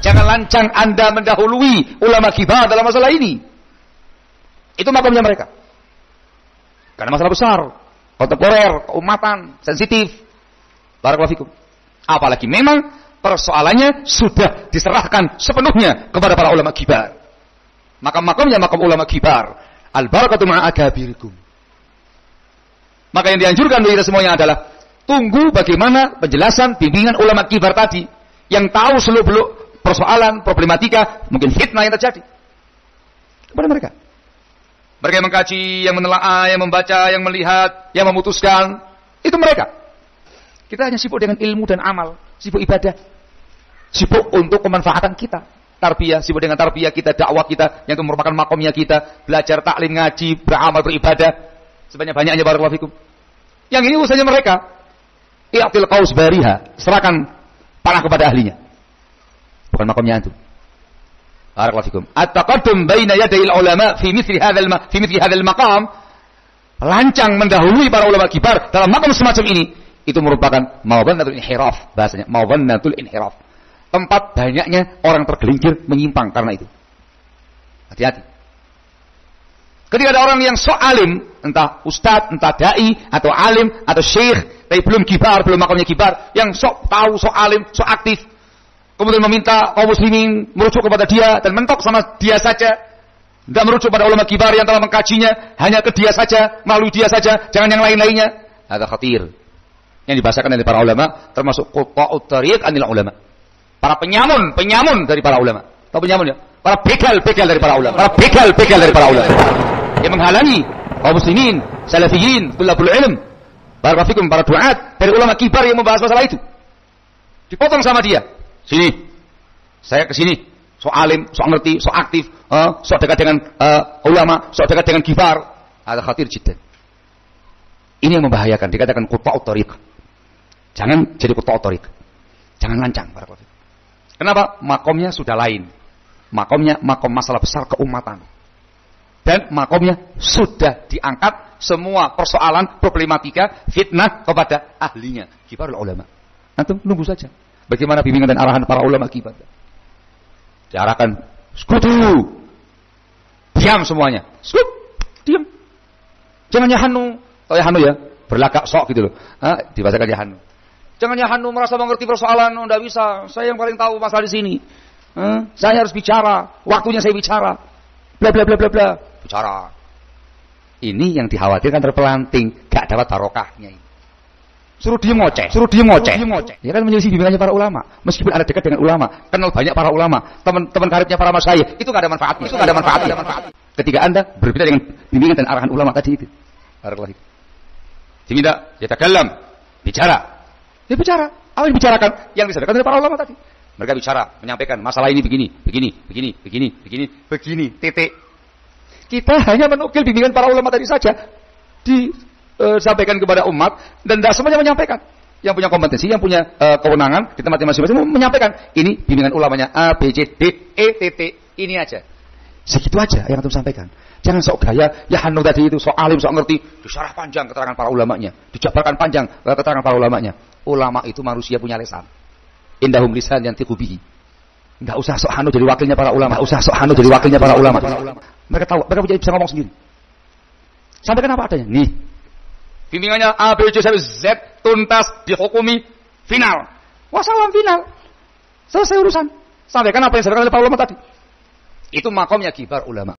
Jangan lancang Anda mendahului ulama kibar dalam masalah ini. Itu makamnya mereka. Karena masalah besar, kontemporer, keumatan, sensitif. Barakallahu fikum. Apalagi memang persoalannya sudah diserahkan sepenuhnya kepada para ulama kibar. Makam-makamnya makam ulama kibar. Al-barakatu ma'a akabirikum. Maka yang dianjurkan bagi kita semuanya adalah tunggu bagaimana penjelasan bimbingan ulama kibar tadi yang tahu seluk-beluk persoalan, problematika, mungkin fitnah yang terjadi kepada mereka. Mereka yang mengkaji, yang menelaah, yang membaca, yang melihat, yang memutuskan, itu mereka. Kita hanya sibuk dengan ilmu dan amal, sibuk ibadah, sibuk untuk kemanfaatan kita. Tarbiyah, sibuk dengan tarbiyah kita, dakwah kita, yang itu merupakan makomnya kita, belajar taklim, ngaji, beramal, beribadah, sebanyak-banyaknya barakallahu fikum. Yang ini urusannya mereka. I'til qaus bariha, serahkan panah kepada ahlinya. Bukan makamnya antum. Barakallahu fikum. At-taqaddum baina yadayil ulama fi mithli hadzal maqam, lancang mendahului para ulama kibar dalam makam semacam ini, itu merupakan mawdhannatul inhiraf, bahasanya mawdhannatul inhiraf. Tempat banyaknya orang tergelincir menyimpang karena itu. Hati-hati. Ketika ada orang yang sok alim, entah ustadz, entah dai, atau alim, atau syekh, tapi belum kibar, belum makamnya kibar, yang sok tahu, sok alim, sok aktif, kemudian meminta kaum muslimin merujuk kepada dia dan mentok sama dia saja, tidak merujuk pada ulama kibar yang telah mengkajinya, hanya ke dia saja, melalui dia saja, jangan yang lain-lainnya. Ada khatir. Yang dibahasakan oleh para ulama, termasuk quta'ut thariq anil ulama. Para penyamun dari para ulama. Tahu penyamun ya? Para begal dari para ulama. Para begal dari para ulama. Yang menghalangi kaum muslimin, salafiyin, tulabul ilm, barakallahu fikum, para duat dari ulama kibar yang membahas masalah itu. Dipotong sama dia. Sini, saya ke sini, sok alim, sok ngerti, sok aktif, sok dekat dengan ulama, sok dekat dengan kibar. Ada khatir jiddan. Ini yang membahayakan, dikatakan quta'ut thariq. Jangan jadi quta'ut thariq. Jangan lancang. Kenapa? Makomnya sudah lain. Makomnya makom masalah besar keumatan. Dan makomnya sudah diangkat semua persoalan, problematika, fitnah kepada ahlinya, kibarul ulama. Antum nunggu saja. Bagaimana bimbingan dan arahan para ulama kibar. Diarahkan, skutu. Diam semuanya. Skut, diam. Jangan yahanu. Tahu yahanu ya? Berlagak sok gitu loh. Dibacakan yahanu. Jangan yahanu merasa mengerti persoalan. Oh, enggak bisa. Saya yang paling tahu masalah di sini. Saya harus bicara. Waktunya saya bicara. Bla bla bla bla bla. Bicara. Ini yang dikhawatirkan terpelanting. Gak dapat barokahnya ini. Suruh dia ngoceh. Ya kan menyelisih bimbingannya para ulama. Meskipun ada dekat dengan ulama, kenal banyak para ulama, teman-teman karibnya para masyayikh, itu enggak ada manfaatnya. Ketika Anda berbeda dengan bimbingan dan arahan ulama tadi itu. Barakallahu. Diminta yatakalam, bicara. Dia bicara. Apa yang dibicarakan? Yang disampaikan oleh para ulama tadi. Mereka bicara, menyampaikan masalah ini begini. Titik. Kita hanya menukil bimbingan para ulama tadi saja. Disampaikan kepada umat dan tidak semuanya menyampaikan. Yang punya kompetensi, yang punya kewenangan di tempatnya masing-masing menyampaikan. Ini bimbingan ulamanya A, B, C, D, E, titik. Ini aja. Segitu aja yang antum sampaikan. Jangan sok gaya, ya hanu tadi itu sok alim, sok ngerti, disyarah panjang keterangan para ulamanya, dijabarkan panjang keterangan para ulamanya. Ulama itu manusia punya lisan. Indahum lisan yang tiqubihi. Enggak usah sok hanu jadi wakilnya para ulama. Mereka tahu, mereka bisa ngomong sendiri. Sampaikan apa adanya. Nih. Bimbingannya A, B, C, sampai Z tuntas dihukumi final. Wassalam final. Selesai urusan. Sampaikan apa yang disampaikan oleh para ulama tadi. Itu makomnya kibar ulama.